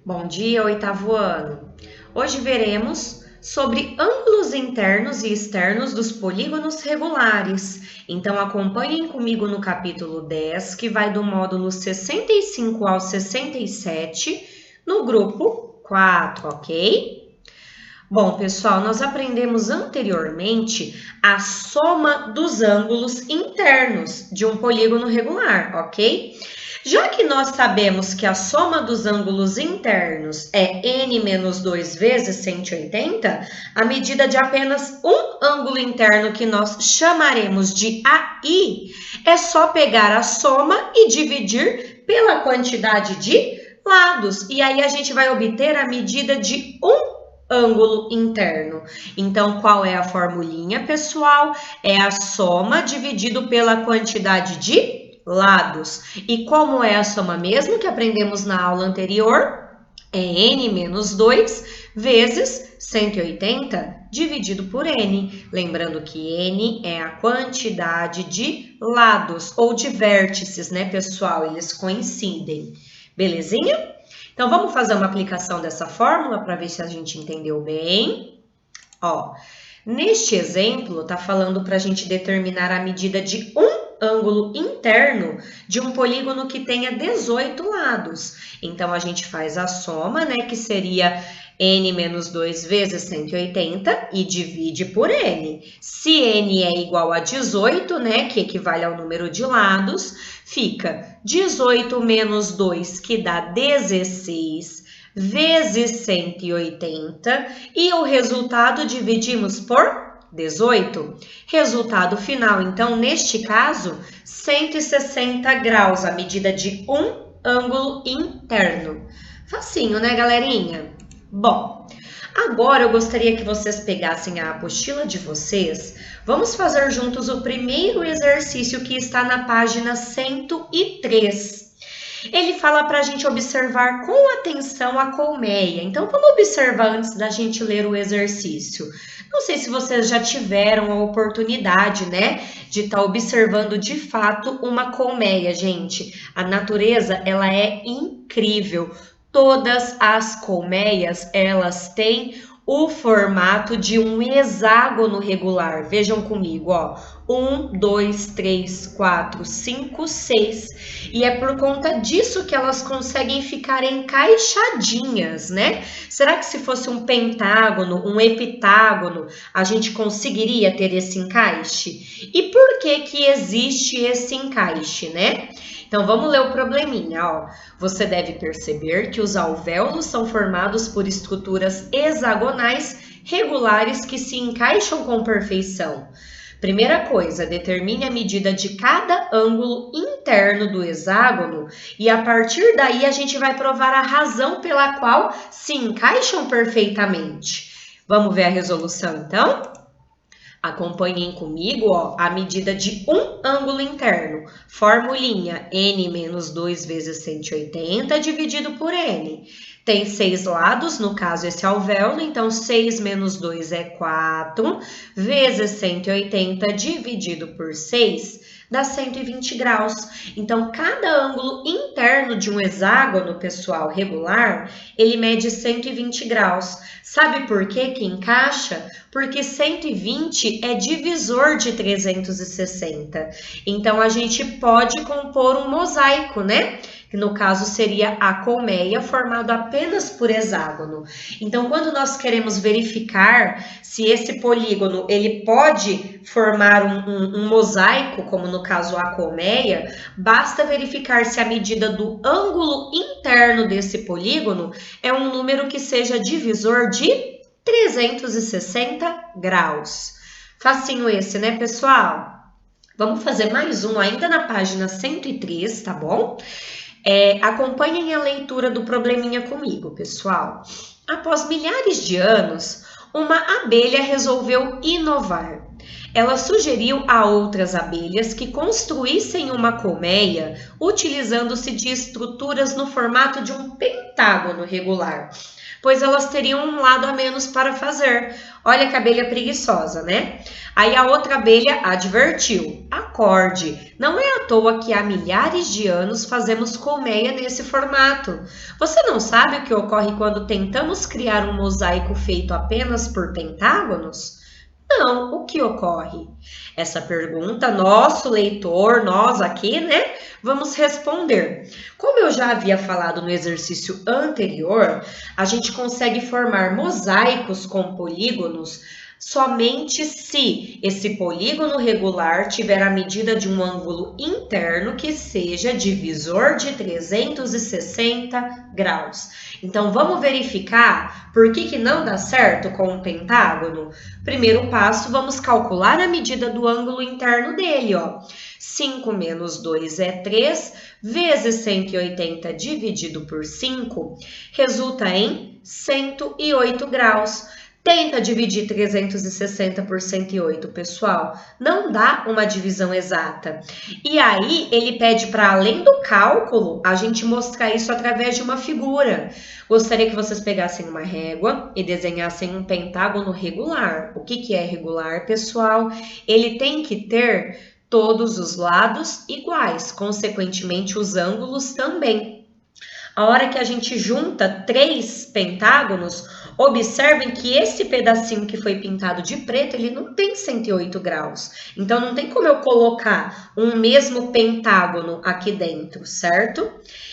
Bom dia, oitavo ano. Hoje veremos sobre ângulos internos e externos dos polígonos regulares. Então acompanhem comigo no capítulo 10, que vai do módulo 65 ao 67, no grupo 4, ok? Bom, pessoal, nós aprendemos anteriormente a soma dos ângulos internos de um polígono regular, ok? Já que nós sabemos que a soma dos ângulos internos é n menos 2 vezes 180, a medida de apenas um ângulo interno que nós chamaremos de AI é só pegar a soma e dividir pela quantidade de lados. E aí a gente vai obter a medida de um ângulo interno. Então, qual é a formulinha, pessoal? É a soma dividido pela quantidade de lados. E como é a soma mesmo que aprendemos na aula anterior? É n menos 2 vezes 180 dividido por n. Lembrando que n é a quantidade de lados ou de vértices, né, pessoal? Eles coincidem. Belezinha? Então, vamos fazer uma aplicação dessa fórmula para ver se a gente entendeu bem. Ó, neste exemplo, tá falando para a gente determinar a medida de um ângulo interno de um polígono que tenha 18 lados. Então, a gente faz a soma, né, que seria n menos 2 vezes 180 e divide por n. Se n é igual a 18, né, que equivale ao número de lados, fica 18 menos 2, que dá 16, vezes 180, e o resultado dividimos por 18. Resultado final, então, neste caso, 160 graus, a medida de um ângulo interno. Facinho, né, galerinha? Bom, agora eu gostaria que vocês pegassem a apostila de vocês. Vamos fazer juntos o primeiro exercício que está na página 103. Ele fala para a gente observar com atenção a colmeia. Então, vamos observar antes da gente ler o exercício. Não sei se vocês já tiveram a oportunidade, né, de estar observando de fato uma colmeia, gente. A natureza, ela é incrível. Todas as colmeias, elas têm o formato de um hexágono regular. Vejam comigo, ó. 1, 2, 3, 4, 5, 6. E é por conta disso que elas conseguem ficar encaixadinhas, né? Será que se fosse um pentágono, um heptágono, a gente conseguiria ter esse encaixe? E por que que existe esse encaixe, né? Então, vamos ler o probleminha, ó. Você deve perceber que os alvéolos são formados por estruturas hexagonais regulares que se encaixam com perfeição. Primeira coisa, determine a medida de cada ângulo interno do hexágono e a partir daí a gente vai provar a razão pela qual se encaixam perfeitamente. Vamos ver a resolução, então? Acompanhem comigo, ó, a medida de um ângulo interno. Formulinha, n menos 2 vezes 180 dividido por n. Tem 6 lados, no caso esse alvéolo, então 6 menos 2 é 4, vezes 180 dividido por 6 dá 120 graus. Então, cada ângulo interno de um hexágono, pessoal, regular, ele mede 120 graus. Sabe por que que encaixa? Porque 120 é divisor de 360. Então, a gente pode compor um mosaico, né? Que no caso seria a colmeia formado apenas por hexágono. Então, quando nós queremos verificar se esse polígono ele pode formar um mosaico, como no caso a colmeia, basta verificar se a medida do ângulo interno desse polígono é um número que seja divisor de 360 graus. Facinho esse, né, pessoal? Vamos fazer mais um ainda na página 103, tá bom? Acompanhem a leitura do probleminha comigo, pessoal. Após milhares de anos, uma abelha resolveu inovar. Ela sugeriu a outras abelhas que construíssem uma colmeia utilizando-se de estruturas no formato de um pentágono regular. pois elas teriam um lado a menos para fazer. Olha que abelha preguiçosa, né? Aí a outra abelha advertiu: acorde, não é à toa que há milhares de anos fazemos colmeia nesse formato. Você não sabe o que ocorre quando tentamos criar um mosaico feito apenas por pentágonos? Não, o que ocorre? Essa pergunta, nosso leitor, nós aqui, né, vamos responder. Como eu já havia falado no exercício anterior, a gente consegue formar mosaicos com polígonos somente se esse polígono regular tiver a medida de um ângulo interno que seja divisor de 360 graus. Então, vamos verificar por que não dá certo com um pentágono? Primeiro passo, vamos calcular a medida do ângulo interno dele, ó. 5 menos 2 é 3, vezes 180 dividido por 5, resulta em 108 graus. Tenta dividir 360 por 108, pessoal. Não dá uma divisão exata. E aí, ele pede para, além do cálculo, a gente mostrar isso através de uma figura. Gostaria que vocês pegassem uma régua e desenhassem um pentágono regular. O que é regular, pessoal? Ele tem que ter todos os lados iguais, consequentemente, os ângulos também. A hora que a gente junta 3 pentágonos, observem que esse pedacinho que foi pintado de preto, ele não tem 108 graus. Então, não tem como eu colocar um mesmo pentágono aqui dentro, certo?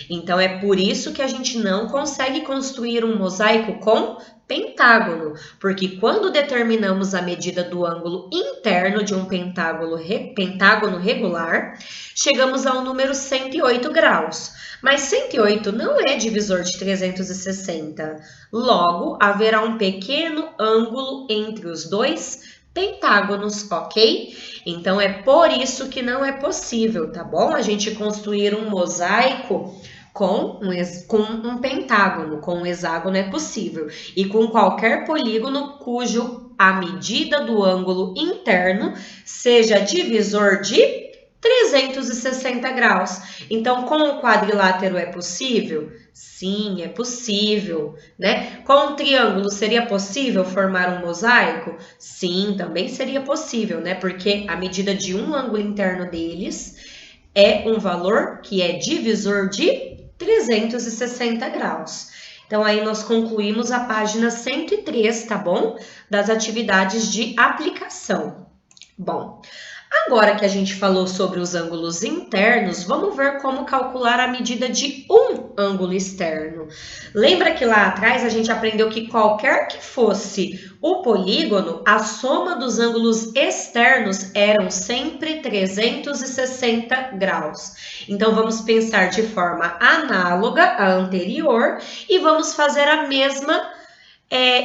Então, é por isso que a gente não consegue construir um mosaico com pentágono, porque quando determinamos a medida do ângulo interno de um pentágono regular, chegamos ao número 108 graus. Mas 108 não é divisor de 360. Logo, haverá um pequeno ângulo entre os dois pentágonos, ok? Então, é por isso que não é possível, tá bom? A gente construir um mosaico com um pentágono, com um hexágono é possível. E com qualquer polígono cujo a medida do ângulo interno seja divisor de 360 graus. Então, com o quadrilátero é possível? Sim, é possível, né? Com um triângulo seria possível formar um mosaico? Sim, também seria possível, né? Porque a medida de um ângulo interno deles é um valor que é divisor de 360 graus. Então, aí nós concluímos a página 103, tá bom? Das atividades de aplicação. Bom, agora que a gente falou sobre os ângulos internos, vamos ver como calcular a medida de um ângulo externo. Lembra que lá atrás a gente aprendeu que qualquer que fosse o polígono, a soma dos ângulos externos eram sempre 360 graus. Então, vamos pensar de forma análoga à anterior e vamos fazer a mesma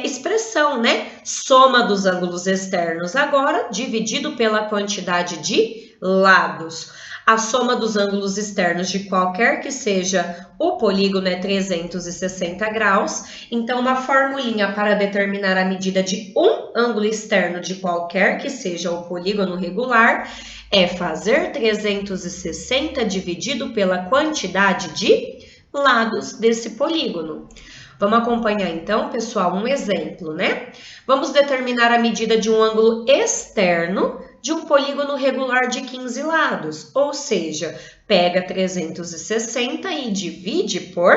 expressão, né? Soma dos ângulos externos agora, dividido pela quantidade de lados. A soma dos ângulos externos de qualquer que seja o polígono é 360 graus. Então, uma formulinha para determinar a medida de um ângulo externo de qualquer que seja o polígono regular é fazer 360 dividido pela quantidade de lados desse polígono. Vamos acompanhar então, pessoal, um exemplo, né? Vamos determinar a medida de um ângulo externo de um polígono regular de 15 lados, ou seja, pega 360 e divide por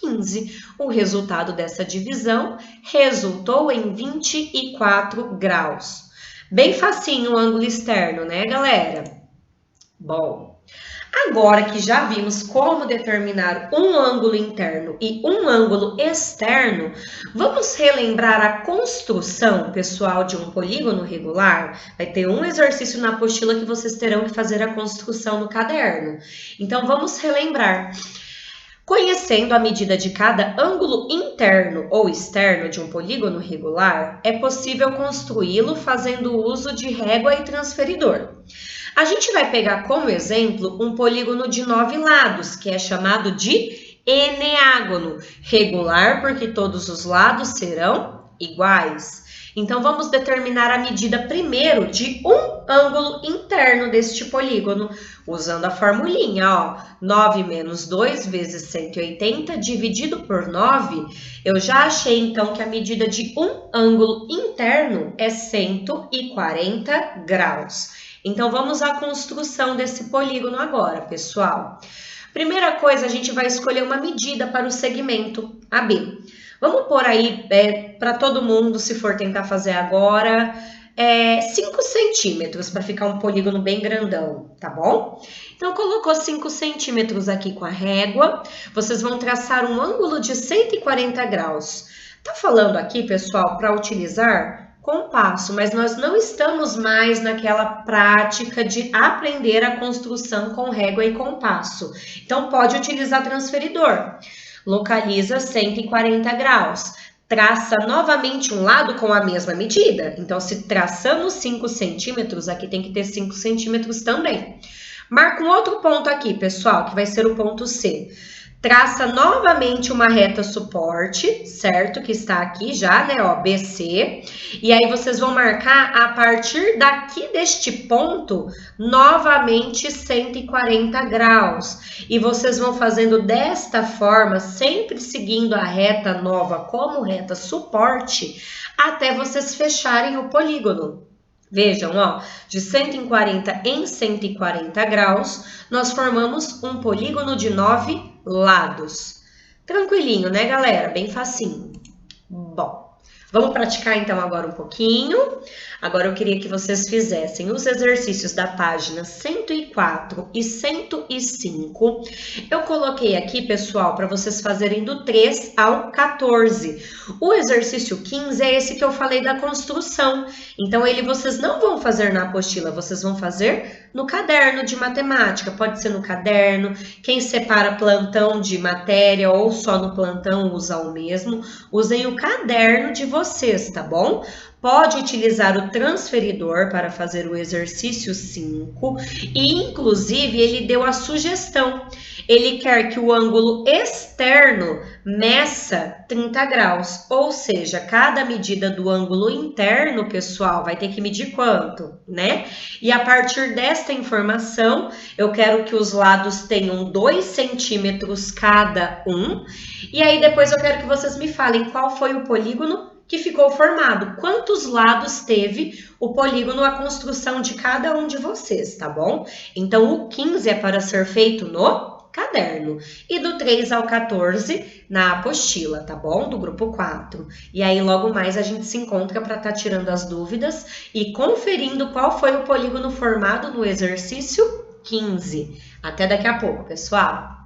15. O resultado dessa divisão resultou em 24 graus. Bem facinho o ângulo externo, né, galera? Bom, agora que já vimos como determinar um ângulo interno e um ângulo externo, vamos relembrar a construção, pessoal, de um polígono regular? Vai ter um exercício na apostila que vocês terão que fazer a construção no caderno. Então, vamos relembrar. Conhecendo a medida de cada ângulo interno ou externo de um polígono regular, é possível construí-lo fazendo uso de régua e transferidor. A gente vai pegar como exemplo um polígono de 9 lados, que é chamado de eneágono, regular porque todos os lados serão iguais. Então, vamos determinar a medida primeiro de um ângulo interno deste polígono, usando a formulinha, ó. 9 menos 2 vezes 180 dividido por 9, eu já achei, então, que a medida de um ângulo interno é 140 graus. Então, vamos à construção desse polígono agora, pessoal. Primeira coisa, a gente vai escolher uma medida para o segmento AB. Vamos pôr aí, para todo mundo, se for tentar fazer agora, 5 centímetros, para ficar um polígono bem grandão, tá bom? Então, colocou 5 centímetros aqui com a régua, vocês vão traçar um ângulo de 140 graus. Tá falando aqui, pessoal, para utilizar compasso, mas nós não estamos mais naquela prática de aprender a construção com régua e compasso. Então, pode utilizar transferidor. Localiza 140 graus. Traça novamente um lado com a mesma medida. Então, se traçamos 5 centímetros, aqui tem que ter 5 centímetros também. Marca um outro ponto aqui, pessoal, que vai ser o ponto C. Traça novamente uma reta suporte, certo? Que está aqui já, né, ó, BC. E aí, vocês vão marcar a partir daqui deste ponto, novamente 140 graus. E vocês vão fazendo desta forma, sempre seguindo a reta nova como reta suporte, até vocês fecharem o polígono. Vejam, ó, de 140 em 140 graus, nós formamos um polígono de 9 lados. Tranquilinho, né, galera? Bem facinho. Bom, vamos praticar então agora um pouquinho. Agora eu queria que vocês fizessem os exercícios da página 104 e 105. Eu coloquei aqui, pessoal, para vocês fazerem do 3 ao 14. O exercício 15 é esse que eu falei da construção. Então, vocês não vão fazer na apostila, vocês vão fazer no caderno de matemática. Pode ser no caderno, quem separa plantão de matéria ou só no plantão usa o mesmo. Usem o caderno de vocês, tá bom? Pode utilizar o transferidor para fazer o exercício 5 e, inclusive, ele deu a sugestão. Ele quer que o ângulo externo meça 30 graus, ou seja, cada medida do ângulo interno, pessoal, vai ter que medir quanto, né? E a partir desta informação, eu quero que os lados tenham 2 centímetros cada um. E aí, depois eu quero que vocês me falem qual foi o polígono que ficou formado. Quantos lados teve o polígono, a construção de cada um de vocês, tá bom? Então, o 15 é para ser feito no caderno. E do 3 ao 14 na apostila, tá bom? Do grupo 4. E aí, logo mais, a gente se encontra para estar tirando as dúvidas e conferindo qual foi o polígono formado no exercício 15. Até daqui a pouco, pessoal!